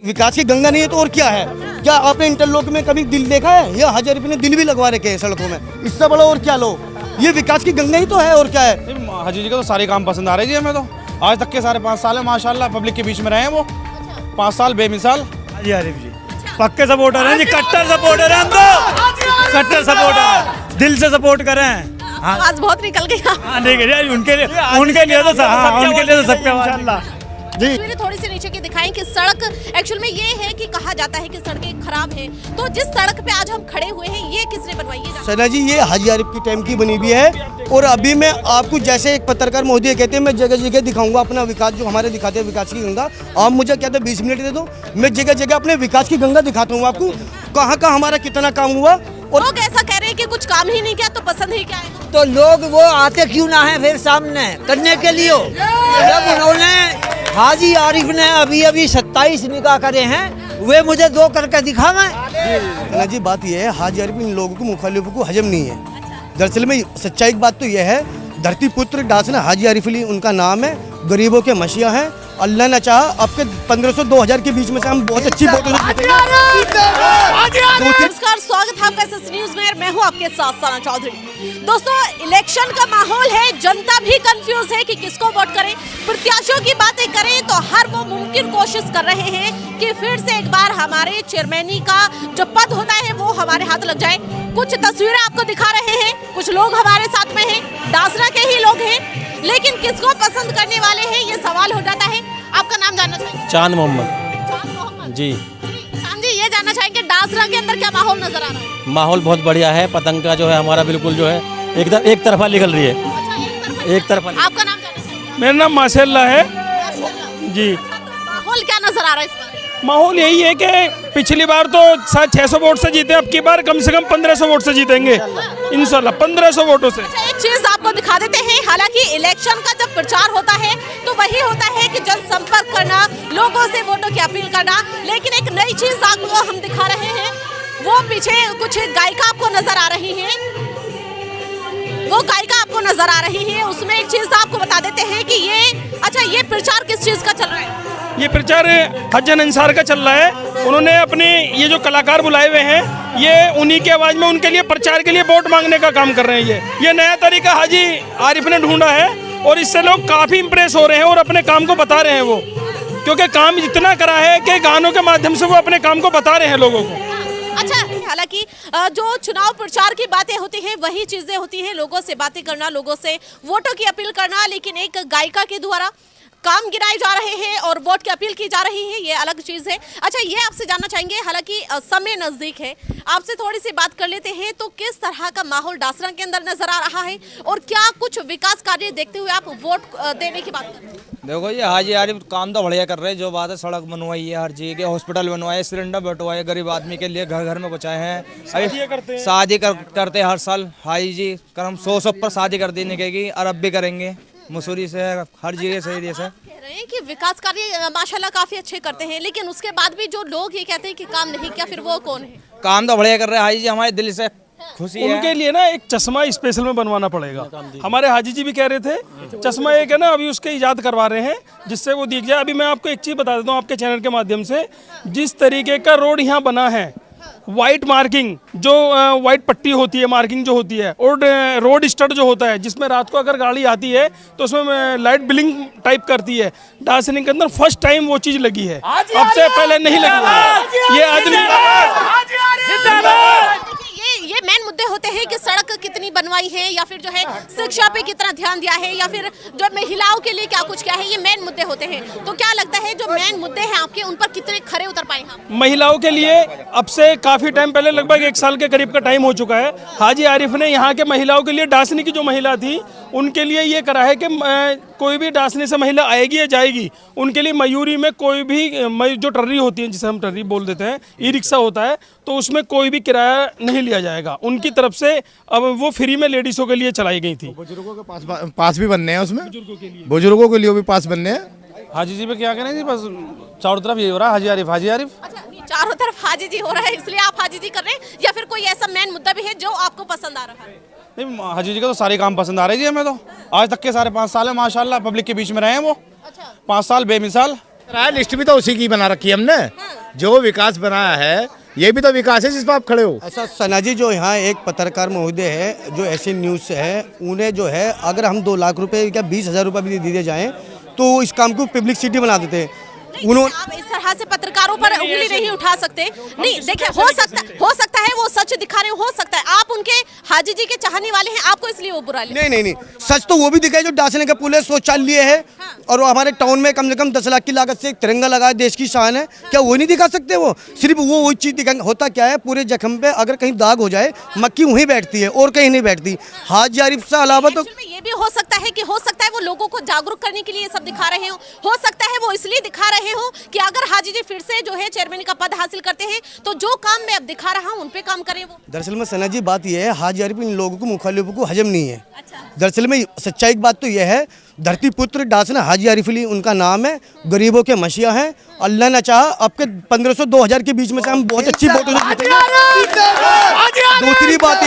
विकास की गंगा नहीं है तो और क्या है? क्या आपने इंटरलॉक में कभी दिल देखा है? ये हजार रुपये ने दिल भी लगवा रखे हैं सड़कों में, इससे बड़ा और क्या लो? ये विकास की गंगा ही तो है और क्या है? हाजी जी का तो सारे काम पसंद आ रहे जी हमें तो। आज तक के सारे 5 साल है माशाल्लाह, पब्लिक के बीच में रहे हैं वो 5 साल बेमिसाल। हाजी आरिफ जी पक्के सपोर्टर हैं जी, कट्टर सपोर्टर हैं हम तो, कट्टर सपोर्टर हैं, दिल से सपोर्ट कर रहे हैं। आवाज बहुत निकल गई। हाँ ठीक है, उनके लिए तो सबके इंशाल्लाह जी। तस्वीरें थोड़ी सी नीचे की दिखाएं कि सड़क एक्चुअल में ये है कि कहा जाता है कि सड़कें खराब हैं, तो जिस सड़क पे आज हम खड़े हुए हैं ये किसने बनवाई है? सना जी ये हाजी आरिफ की टाइम की बनी हुई है। और अभी मैं आपको जैसे एक पत्रकार महोदय कहते हैं मैं जगह जगह दिखाऊंगा अपना विकास, जो हमारे दिखाते हैं विकास की गंगा। आप मुझे कहते हैं 20 मिनट दे दो, मैं जगह जगह अपने विकास की गंगा दिखाता हूँ आपको, कहाँ कहाँ हमारा कितना काम हुआ। और लोग ऐसा कह रहे हैं कि कुछ काम ही नहीं किया तो पसंद ही क्या आएगा? तो लोग वो आते क्यों ना है फिर सामने करने के लिए? जब उन्होंने हाजी आरिफ ने अभी 27 निकाह करे हैं, वे मुझे 2 करके दिखावें। जी बात यह है हाजी आरिफ इन लोगों को मुखालिफों को हजम नहीं है। दरअसल में सच्चाई की बात तो यह है, धरती पुत्र डासना हाजी आरिफ अली उनका नाम है, गरीबों के मसीहा हैं। अल्लाह ने चाहा आपके 1500-2000 के बीच में से हम बहुत अच्छी नमस्कार, स्वागत है आपका एसएस न्यूज में। मैं हूं आपके साथ सना चौधरी। दोस्तों इलेक्शन का माहौल है, जनता भी कंफ्यूज है कि किसको वोट करें। प्रत्याशियों की बातें करें तो हर वो मुमकिन कोशिश कर रहे हैं कि फिर से एक बार हमारे चेयरमैनी का जो पद होता है वो हमारे हाथ लग जाए। कुछ तस्वीरें आपको दिखा रहे हैं, कुछ लोग हमारे साथ में हैं, डासना के ही लोग हैं, लेकिन किसको पसंद करने वाले हैं ये सवाल हो जाता है। आपका नाम जानना चाहेंगे? चांद मोहम्मद जी। चांद जी ये जानना चाहेंगे डासना के अंदर क्या माहौल नजर आ रहा है? माहौल बहुत बढ़िया है, पतंग का जो है हमारा बिल्कुल जो है एकदम एक तरफा निकल रही है। अच्छा, एक तरफा। आपका नाम जानना चाहेंगे? मेरा नाम माशाल्लाह है जी। माहौल क्या नजर आ रहा है इस बार? माहौल यही है कि पिछली बार तो 600 वोट से जीते, अब की बार कम से कम 1500 वोट से जीतेंगे इंशाल्लाह, 1500 वोटों से। एक चीज आपको दिखा देते हैं, हालांकि इलेक्शन का जब प्रचार होता है तो वही होता है कि जनसंपर्क करना, लोगों से वोटों की अपील करना, लेकिन एक नई चीज आपको हम दिखा रहे हैं। वो पीछे कुछ गायिका आपको नजर आ रही है, वो गायिका आपको नजर आ रही है। उसमें एक चीज आपको बता देते हैं कि ये प्रचार किस चीज का चल रहा है? ये प्रचार हजन अंसार का चल रहा है। उन्होंने अपने ये जो कलाकार बुलाए हुए हैं, ये उन्हीं की आवाज में उनके लिए प्रचार के लिए वोट मांगने का काम कर रहे हैं। ये नया तरीका हाजी आरिफ ने ढूंढा है और इससे लोग काफी इंप्रेस हो रहे हैं और अपने काम को बता रहे हैं वो, क्योंकि काम इतना करा है कि गानों के माध्यम से वो अपने काम को बता रहे हैं लोगों को। अच्छा, हालांकि जो चुनाव प्रचार की बातें होती हैं वही चीजें होती हैं, लोगों से बातें करना, लोगों से वोटों की अपील करना, लेकिन एक गायिका के द्वारा काम गिराए जा रहे हैं और वोट की अपील की जा रही है, ये अलग चीज है। अच्छा, ये आपसे जानना चाहेंगे, हालांकि समय नजदीक है, आपसे थोड़ी सी बात कर लेते हैं, तो किस तरह का माहौल डासना के अंदर नजर आ रहा है और क्या कुछ विकास कार्य देखते हुए आप वोट देने की बात कर रहे हैं? देखो ये हाजी आरिफ काम तो बढ़िया कर रहे हैं, जो बात है सड़क बनवाई है, हर चीज़ के हॉस्पिटल बनवाए, सिलेंडर बैठवाए, गरीब आदमी के लिए घर घर में बचाए हैं। शादी करते हर साल हाजी जी करम 100 पर शादी कर देने की, और अब भी करेंगे। मसूरी से हर जगह से एरिया से कह रहे हैं कि विकास कार्य माशाल्लाह काफी अच्छे करते हैं, लेकिन उसके बाद भी जो लोग ये कहते हैं कि काम नहीं किया, फिर वो कौन है? काम तो बढ़िया कर रहे हैं हाजी जी, हमारे दिल से खुशी है। उनके लिए ना एक चश्मा स्पेशल में बनवाना पड़ेगा। हमारे हाजी जी भी कह रहे थे चश्मा एक है ना, अभी उसके इजाद करवा रहे हैं जिससे वो दिख जाए। अभी मैं आपको एक चीज़ बता देता हूँ आपके चैनल के माध्यम से, जिस तरीके का रोड यहाँ बना है, वाइट मार्किंग जो वाइट पट्टी होती है, मार्किंग जो होती है, और रोड स्टड जो होता है जिसमें रात को अगर गाड़ी आती है तो उसमें लाइट ब्लिंक टाइप करती है, डासनिंग के अंदर फर्स्ट टाइम वो चीज़ लगी है, अब से पहले नहीं लगी। ये आदमी ये मेन मुद्दे होते हैं कि सड़क कितनी बनवाई है, या फिर जो है शिक्षा पे कितना ध्यान दिया है, या फिर जो महिलाओं के लिए क्या कुछ किया है, ये मेन मुद्दे होते हैं। तो क्या लगता है जो मेन मुद्दे हैं आपके, उन पर कितने खरे उतर पाए हम? महिलाओं के लिए अब से काफ़ी टाइम पहले, लगभग 1 साल के करीब का टाइम हो चुका है, हाजी आरिफ ने यहाँ के महिलाओं के लिए, डासनी की जो महिला थी उनके लिए ये करा है कि कोई भी डासनी से महिला आएगी या जाएगी, उनके लिए मयूरी में कोई भी जो टर्री होती है, जिसे हम टर्री बोल देते हैं, ई रिक्शा होता है, तो उसमें कोई भी किराया नहीं लिया जाएगा उनकी तरफ से। अब वो फ्री में लेडीज़ों के लिए चलाई गई थी। बुजुर्गों के पास भी बनने हैं, उसमें बुजुर्गों के लिए भी पास बनने हैं। हाजी जी पे क्या करें जी, बस चारों तरफ ये हो रहा है हाजी आरिफ हाजी आरिफ। अच्छा, चारों तरफ हाजी जी हो रहा है इसलिए आप हाजी जी कर रहे हैं, या फिर कोई ऐसा मेन मुद्दा भी है जो आपको पसंद आ रहा है? नहीं, हाजी जी का तो सारे काम पसंद आ रहे जी हमें तो। आज तक के सारे 5 साल है माशाल्लाह, पब्लिक के बीच में रहे हैं वो 5 साल बेमिसाल। लिस्ट भी तो उसी की बना रखी है हमने। जो विकास बनाया है ये भी तो विकास है जिस पर आप खड़े हो। ऐसा सना जी, जो यहाँ एक पत्रकार महोदय है जो ऐसी न्यूज़ से है, उन्हें जो है अगर हम 2 लाख रुपए या 20,000 रुपये भी दे दिए जाएँ तो इस काम को पब्लिसिटी बना देते हैं। उन्होंने आप इस तरह से पत्रकारों पर उंगली नहीं उठा सकते। नहीं देखिए, हो सकता है वो सच दिखा रहे हो सकता है आप उनके हाजी जी के चाहने वाले हैं, आपको इसलिए वो बुरा लगे। नहीं, सच तो वो भी दिखाई जो डासने का पुल है, शौचालय है और वो हमारे टाउन में कम से कम 10 लाख की लागत से एक तिरंगा लगाया, देश की शान है। क्या वो नहीं दिखा सकते? वो सिर्फ वो चीज दिखाएंगे। होता क्या है, पूरे जख्म पे अगर कहीं दाग हो जाए मक्खी वहीं बैठती है और कहीं नहीं बैठती। हाजी आरिफ से अलावा तो ये भी हो सकता है कि वो लोगों को जागरूक करने के लिए सब दिखा रहे हो सकता है वो इसलिए दिखा रहे हो कि अगर हाजी जी फिर से जो है चेयरमैन का पद हासिल करते हैं तो जो काम मैं अब दिखा रहा हूं उन पे काम करें वो। दरअसल में सना जी बात यह है, हाजी आरिफ इन लोगों को, मुखालिफों को हजम नहीं है। अच्छा। दरअसल में सच्चाई की बात तो यह है, धरती पुत्र डासना हाजी आरिफ अली उनका नाम है, गरीबों के मसीहा हैं। अल्लाह ने चाहा आपके 1500-2000 के बीच में से हम बहुत अच्छी वोटों से जीतेंगे। दूसरी बात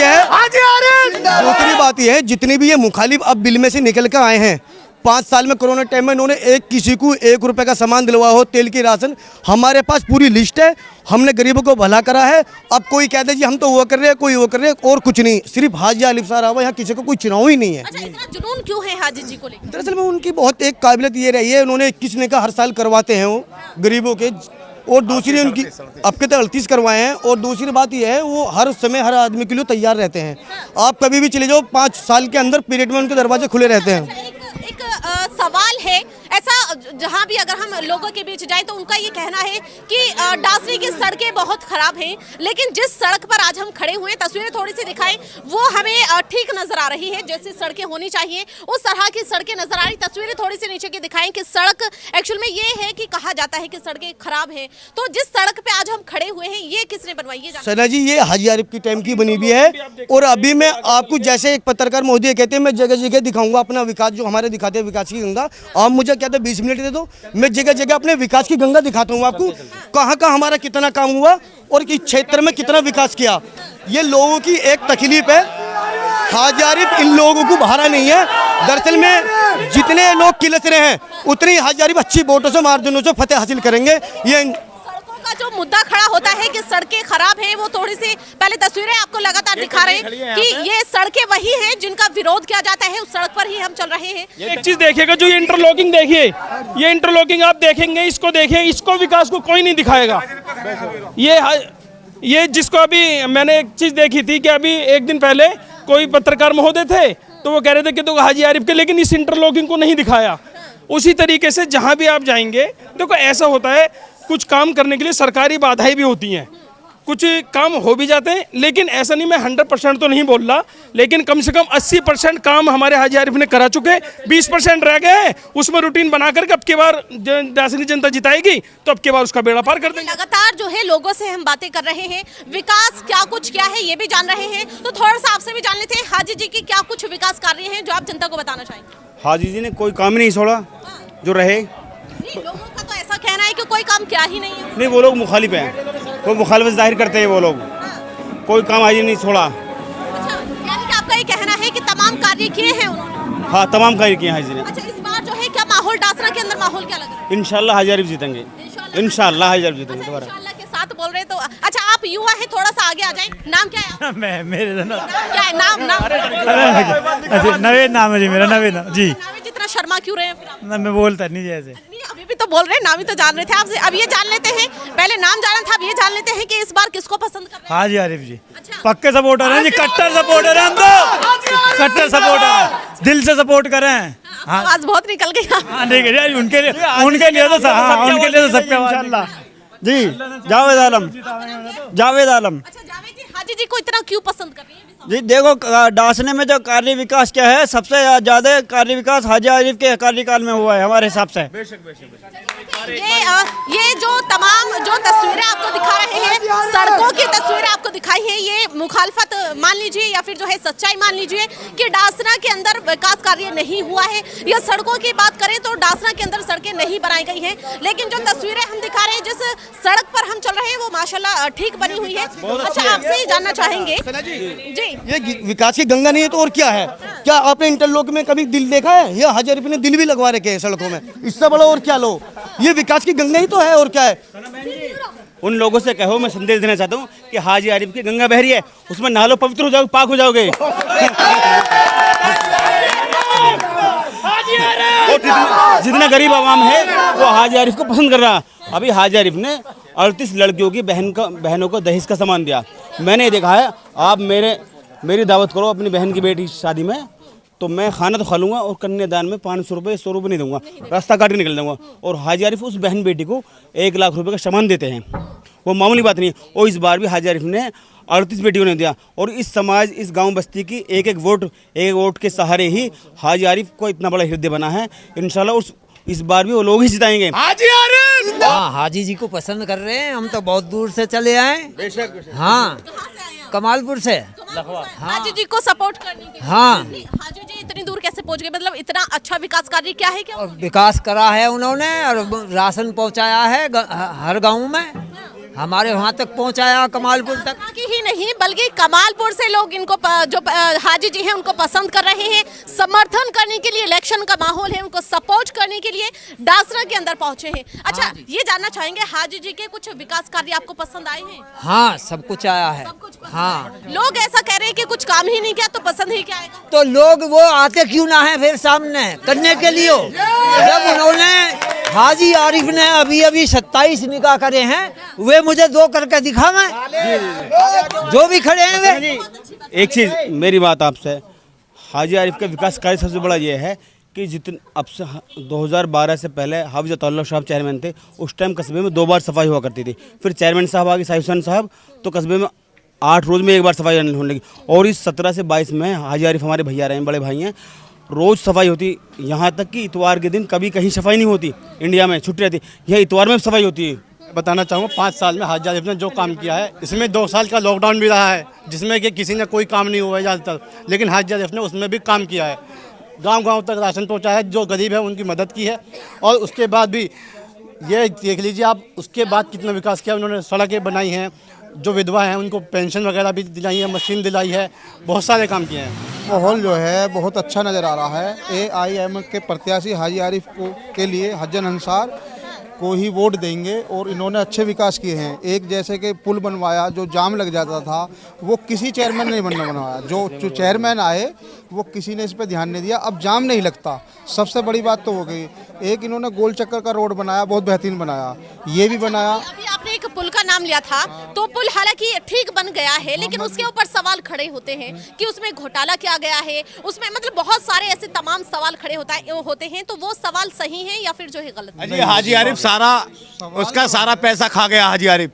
यह है जितने भी ये मुखालिफ अब बिल में से निकल कर आए हैं, 5 साल में कोरोना टाइम में इन्होंने एक किसी को 1 रुपए का सामान दिलवाया हो, तेल की राशन, हमारे पास पूरी लिस्ट है। हमने गरीबों को भला करा है। अब कोई कहते जी हम तो वो कर रहे हैं, कोई वो कर रहे हैं, और कुछ नहीं, सिर्फ हाजी आरिफ साहब यहाँ किसी को कोई चुनाव ही नहीं है। अच्छा, इतना जुनून क्यों है हाजी जी को लेकर? दरअसल में उनकी बहुत एक काबिलियत ये रही है, उन्होंने 21 ने का हर साल करवाते हैं वो गरीबों के, और दूसरी उनकी अब के तक 38 करवाए हैं। और दूसरी बात यह है वो हर समय हर आदमी के लिए तैयार रहते हैं। आप कभी भी चले जाओ, 5 साल के अंदर पीरियड में उनके दरवाजे खुले रहते हैं। एक सवाल है ऐसा, जहाँ भी अगर हम लोगों के बीच जाएं तो उनका ये कहना है कि डासनी की सड़कें बहुत खराब हैं, लेकिन जिस सड़क पर आज हम खड़े हुए, तस्वीरें थोड़ी सी दिखाएं, वो हमें ठीक नजर आ रही है। जैसे सड़कें होनी चाहिए उस तरह की सड़कें नजर आ रही। तस्वीरें थोड़ी सी नीचे की दिखाएं कि सड़क एक्चुअल में ये है कि कहा जाता है कि सड़कें खराब हैं, तो जिस सड़क पे आज हम खड़े हुए हैं ये किसने बनवाई है? सना जी, ये हाजी आरिफ की टाइम की बनी हुई है। और अभी मैं आपको, जैसे एक पत्रकार महोदय कहते हैं, मैं जगह जगह दिखाऊंगा अपना विकास, जो हमारे दिखाते हैं विकास की गंगा। आप मुझे कहते हैं 20 मिनट दे दो, मैं जगह जगह अपने विकास की गंगा दिखाता हूँ आपको, कहाँ कहाँ हमारा कितना काम हुआ और किस क्षेत्र में कितना विकास किया। ये लोगों की एक तकलीफ है, हाजी आरिफ इन लोगों को भारा नहीं है। दरअसल में जितने लोग किलस रहे हैं उतनी हाजी आरिफ अच्छी वोटों से, मार्जिनों से फतेह हासिल करेंगे। ये का जो मुद्दा खड़ा होता है कि सड़कें खराब हैं, वो थोड़ी सी पहले तस्वीरें आपको लगातार दिखा रहे हैं कि ये सड़कें वही हैं जिनका विरोध किया जाता है, उस सड़क पर ही हम चल रहे हैं। एक चीज देखिएगा, जो ये इंटरलॉकिंग देखिए, ये इंटरलॉकिंग आप देखेंगे, इसको देखिए, इसको विकास को कोई नहीं दिखाएगा। ये जिसको अभी मैंने एक चीज देखी थी कि अभी एक दिन पहले कोई पत्रकार महोदय थे तो वो कह रहे थे कि तो हाजी आरिफ के, लेकिन इस इंटरलॉकिंग को नहीं दिखाया। उसी तरीके से जहां भी आप जाएंगे, देखो ऐसा होता है, कुछ काम करने के लिए सरकारी बाधाएं भी होती हैं, कुछ काम हो भी जाते हैं, लेकिन ऐसा नहीं, मैं 100% तो नहीं बोल रहा, लेकिन कम से कम 80% काम हमारे हाजी आरिफ ने करा चुके, 20% रह गए हैं, उसमें रूटीन बना करके अब की बार दासनी जनता जिताएगी तो अब की बार उसका बेड़ा पार कर देंगे। लगातार जो है लोगों से हम बातें कर रहे हैं, विकास क्या कुछ क्या है ये भी जान रहे हैं, तो थोड़ा सा आपसे भी जान लेते हैं हाजी जी की क्या कुछ विकास कार्य हैं जो आप जनता को बताना चाहेंगे। हाजी जी ने कोई काम नहीं छोड़ा जो रहे। लोगों का तो ऐसा कहना है कि कोई काम क्या ही नहीं है। नहीं, वो लोग मुखालिफ हैं, वो मुखालिफत जाहिर करते हैं, वो लोग कोई काम हाजी नहीं छोड़ा। अच्छा, यानी कि आपका ये कहना है कि तमाम कार्य किए हैं उन्होंने? हाँ, तमाम कार्य किए हाजी ने। अच्छा, इस बार जो है क्या माहौल डासना के अंदर माहौल क्या लग रहा है? इंशाल्लाह हाजी आरिफ जीतेंगे, इंशाल्लाह हाजी आरिफ जीतेंगे दोबारा। इंशाल्लाह के साथ बोल रहे तो अच्छा, आप युवा है, थोड़ा सा आगे आ जाएं। नाम क्या है? मेरे नाम क्या है? नाम नवीन नाम है जी, मेरा नवीन जी। जितना शर्मा क्यों रहे हैं फिर आप? मैं बोलता नहीं जैसे। नहीं, अभी भी तो बोल रहे हैं, नाम ही तो जान रहे थे आपसे। अब ये जान लेते हैं, पहले नाम जाना था, अब ये जान लेते हैं कि इस बार किसको पसंद कर रहे हैं? हाजी आरिफ जी अच्छा। पक्के सपोर्टर हैं जी, कट्टर सपोर्टर हैं हम तो, कट्टर सपोर्टर हैं, दिल से सपोर्ट कर रहे हैं। आवाज बहुत निकल गई। हाँ, उनके लिए तो उनके लिए तो सबके इंशाल्लाह जी। जावेद आलम, जावेद आलम। अच्छा, जावेद जी, हाजी जी को इतना क्यों पसंद कर रही है? जी देखो, डासने में जो कार्य विकास क्या है, सबसे ज्यादा कार्य विकास हाजी आरिफ के कार्यकाल में हुआ है हमारे हिसाब से। ये जो तमाम जो तस्वीरें आपको दिखा रहे हैं, सड़कों की तस्वीरें आपको दिखाई है, ये मुखालफत मान लीजिए या फिर जो है सच्चाई मान लीजिए कि डासना के अंदर विकास कार्य नहीं हुआ है, या सड़कों की बात करें तो डासना के अंदर सड़कें नहीं बनाई गई हैं, लेकिन जो तस्वीरें हम दिखा रहे हैं जिस सड़क पर हम चल रहे हैं वो माशाल्लाह ठीक बनी हुई है। अच्छा, आपसे ही जानना चाहेंगे जी, ये विकास की गंगा नहीं है तो और क्या है? क्या आपने इंटरलॉक में कभी दिल देखा है? ये हजार रुपये ने दिल भी लगवा रखे हैं सड़कों में, इससे बड़ा और क्या लो? ये विकास की गंगा ही तो है, और क्या है? उन लोगों से कहो, मैं संदेश देना चाहता हूँ कि हाजी आरिफ की गंगा बह रही है, उसमें नहालो, पवित्र हो जाओगे, पाक हो जाओगे। जितना गरीब आवाम है वो हाजी आरिफ को पसंद कर रहा। अभी हाजी आरिफ ने 38 लड़कियों की बहनों को दहेज का सामान दिया। मैंने देखा है, आप मेरी दावत करो अपनी बहन की बेटी की शादी में, तो मैं खाना तो खा लूँगा और कन्यादान में 500 रुपये 100 रुपये नहीं दूंगा, रास्ता काट के निकल जाऊँगा। और हाजी आरिफ उस बहन बेटी को 1 लाख रुपये का सामान देते हैं, वो मामूली बात नहीं है। और इस बार भी हाजी आरिफ ने 38 बेटियों ने दिया, और इस समाज, इस गांव बस्ती की एक एक वोट के सहारे ही हाजी आरिफ को इतना बड़ा हृदय बना है। इंशाल्लाह इस बार भी वो लोग ही जिताएंगे। हाजी आरिफ, हाँ, हाजी जी को पसंद कर रहे हैं। हम तो बहुत दूर से चले आए। बेशक। हाँ, कमालपुर से। हाजी जी को सपोर्ट करने के लिए। हाँ, हाजी जी इतनी दूर कैसे पहुंच गए? मतलब इतना अच्छा विकास कार्य क्या है? क्या और विकास करा है उन्होंने, और राशन पहुंचाया है हर गांव में, हमारे वहाँ तक पहुंचाया, कमालपुर तक की ही नहीं बल्कि कमालपुर से लोग इनको जो हाजी जी हैं उनको पसंद कर रहे हैं, समर्थन करने के लिए, इलेक्शन का माहौल है, उनको सपोर्ट करने के लिए डासना के अंदर पहुंचे हैं। अच्छा, ये जानना चाहेंगे हाजी जी के कुछ विकास कार्य आपको पसंद आए हैं? हाँ, सब कुछ आया है। हाँ, लोग ऐसा कह रहे हैं कि कुछ काम ही नहीं किया तो पसंद ही क्या आएगा? तो लोग वो आते क्यों ना है फिर सामने करने के लिए? जब उन्होंने हाजी आरिफ ने अभी 27 निकाह करे हैं, वे मुझे 2 करके दिखावें, जो भी खड़े हैं वे। एक चीज़ मेरी बात आपसे, हाजी आरिफ का विकास कार्य सबसे बड़ा ये है कि अब से 2012 से पहले हाफिज अताउल्लाह साहब चेयरमैन थे, उस टाइम कस्बे में 2 बार सफाई हुआ करती थी। फिर चेयरमैन साहब आ गए, साहिब हुसैन साहब, तो कस्बे में 8 रोज़ में 1 बार सफाई होने लगी। और इस 17 से 22 में हाजी आरिफ हमारे भैया रहे हैं, बड़े भाई हैं, रोज़ सफाई होती। यहाँ तक कि इतवार के दिन कभी कहीं सफाई नहीं होती, इंडिया में छुट्टी रहती, यह इतवार में सफाई होती है। बताना चाहूँगा 5 साल में हाजी आरिफ ने जो काम किया है, इसमें 2 साल का लॉकडाउन भी रहा है जिसमें कि किसी ने कोई काम नहीं हुआ है ज़्यादातर, लेकिन हाजी आरिफ ने उसमें भी काम किया है। गांव-गांव तक राशन पहुंचाया है, जो गरीब है उनकी मदद की है। और उसके बाद भी ये देख लीजिए आप, उसके बाद कितना विकास किया उन्होंने। सड़कें बनाई हैं, जो विधवा हैं उनको पेंशन वगैरह भी दिलाई है, मशीन दिलाई है, बहुत सारे काम किए हैं। माहौल जो है बहुत अच्छा नज़र आ रहा है। AIM के प्रत्याशी हाजी आरिफ के लिए हज्जन अंसार को ही वोट देंगे, और इन्होंने अच्छे विकास किए हैं। एक जैसे कि पुल बनवाया, जो जाम लग जाता था वो किसी चेयरमैन ने बनवाया, जो चेयरमैन आए वो किसी ने इस पर ध्यान नहीं दिया, अब जाम नहीं लगता। सबसे बड़ी बात तो हो गई। एक इन्होंने गोल चक्कर का रोड बनाया, बहुत बेहतरीन बनाया, ये भी बनाया। अभी आपने एक पुल का नाम लिया था, तो पुल हालांकि ठीक बन गया है, लेकिन उसके ऊपर सवाल खड़े होते हैं कि उसमें घोटाला किया गया है, उसमें मतलब बहुत सारे ऐसे तमाम सवाल खड़े होते हैं। तो वो सवाल सही है या फिर जो है गलत? हाजी आरिफ उसका सारा पैसा खा गया हाजी आरिफ,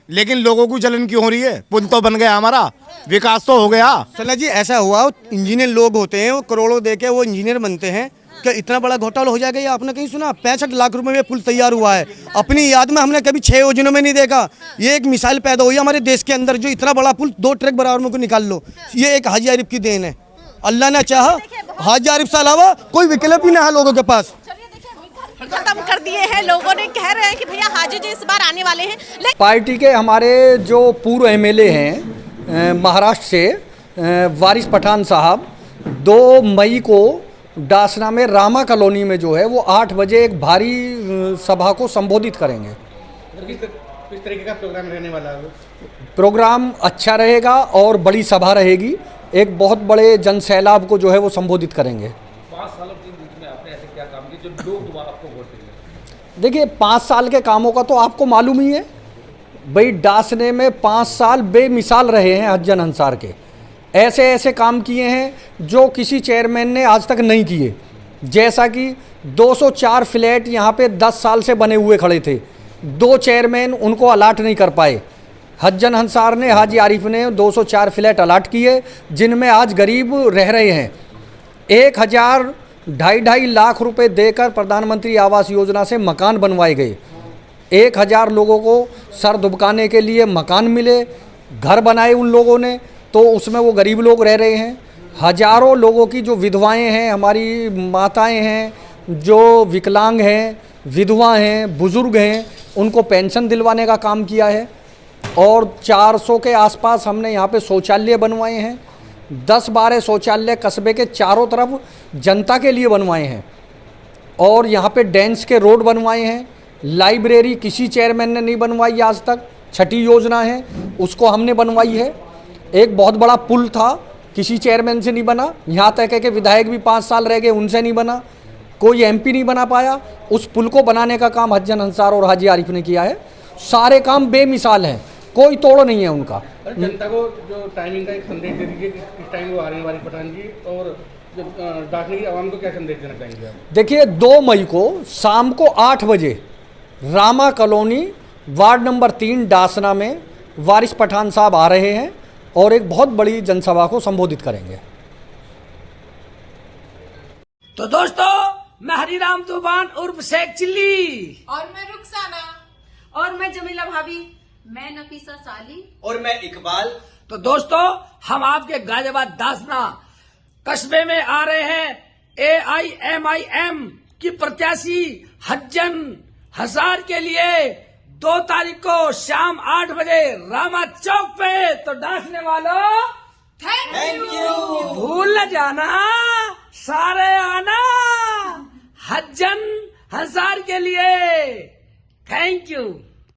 लेकिन लोगों को जलन क्यों हो रही है? पुल तो बन गया, हमारा विकास तो हो गया। सना जी, ऐसा हुआ, इंजीनियर लोग होते हैं, वो करोड़ों देके वो इंजीनियर बनते हैं, क्या इतना बड़ा घोटाला हो जाएगा? ये आपने कहीं सुना? 65 लाख रुपए में पुल तैयार हुआ है। अपनी याद में हमने कभी 6 योजनाओं में नहीं देखा। ये एक मिसाइल पैदा हुई हमारे देश के अंदर, जो इतना बड़ा पुल 2 ट्रक बराबर में को निकाल लो, ये एक हाजी आरिफ की देन है। अल्लाह ने चाहा हाजी आरिफ से अलावा कोई विकल्प ही ना है लोगों के पास। खत्म कर दिए हैं, लोगों ने कह रहे हैं कि भैया हाजी जी इस बार आने वाले हैं। पार्टी के हमारे जो पूर्व MLA हैं महाराष्ट्र से, वारिस पठान साहब, 2 मई को डासना में रामा कॉलोनी में जो है वो 8 बजे एक भारी सभा को संबोधित करेंगे। किस तरीके का प्रोग्राम रहने वाला है? प्रोग्राम अच्छा रहेगा और बड़ी सभा रहेगी, एक बहुत बड़े जनसैलाब को जो है वो संबोधित करेंगे। 5 सालों के बीच में आपने ऐसे क्या काम किए जो लोग दोबारा आपको वोट देंगे? देखिए, 5 साल के कामों का तो आपको मालूम ही है भाई, डासने में 5 साल बेमिसाल रहे हैं हज्जन अंसार के। ऐसे ऐसे काम किए हैं जो किसी चेयरमैन ने आज तक नहीं किए, जैसा कि 204 फ्लैट यहाँ पे 10 साल से बने हुए खड़े थे, 2 चेयरमैन उनको अलाट नहीं कर पाए। हज्जन अंसार ने, हाजी आरिफ ने 204 फ्लैट अलाट किए, जिनमें आज गरीब रह रहे हैं। 1,000-2.5 लाख रुपए देकर प्रधानमंत्री आवास योजना से मकान बनवाए गए। 1,000 लोगों को सर दुबकाने के लिए मकान मिले, घर बनाए उन लोगों ने। तो उसमें वो गरीब लोग रह रहे हैं। हजारों लोगों की जो विधवाएं हैं, हमारी माताएं हैं, जो विकलांग हैं, विधवा हैं, बुजुर्ग हैं, उनको पेंशन दिलवाने का काम किया है। और 400 के आसपास हमने यहाँ पे शौचालय बनवाए हैं। 10-12 शौचालय कस्बे के चारों तरफ जनता के लिए बनवाए हैं। और यहाँ पे डेंस के रोड बनवाए हैं। लाइब्रेरी किसी चेयरमैन ने नहीं बनवाई आज तक, छठी योजना है उसको हमने बनवाई है। एक बहुत बड़ा पुल था, किसी चेयरमैन से नहीं बना, यहाँ तक है कि विधायक भी 5 साल रह गए, उनसे नहीं बना, कोई एमपी नहीं बना पाया। उस पुल को बनाने का काम हज्जन अंसार और हाजी आरिफ ने किया है। सारे काम बेमिसाल हैं, कोई तोड़ नहीं है उनका। जनता को जो टाइमिंग का एक संदेश दे दीजिए, किस टाइम वो आ रहे हैं वारिस पठान जी, और डाकने की आवाम को क्या संदेश देना चाहेंगे आप? देखिए 2 मई को शाम को 8 बजे Rama colony ward number 3 Dasna में वारिस पठान साहब आ रहे हैं और एक बहुत बड़ी जनसभा को संबोधित करेंगे। तो दोस्तों, मैं हरिराम तूफान उर्फ शेख चिल्ली, और मैं रुखसाना, और मैं जमीला भाभी, मैं नफीसा साली, और मैं इकबाल। तो दोस्तों, हम आपके गाजियाबाद दासना कस्बे में आ रहे हैं AIMIM की प्रत्याशी हज्जन अंसार के लिए 2 तारीख को शाम 8 बजे रामा चौक पे। तो डांसने वालों, थैंक यू। भूल न जाना, सारे आना हज्जन अंसार के लिए। Thank you.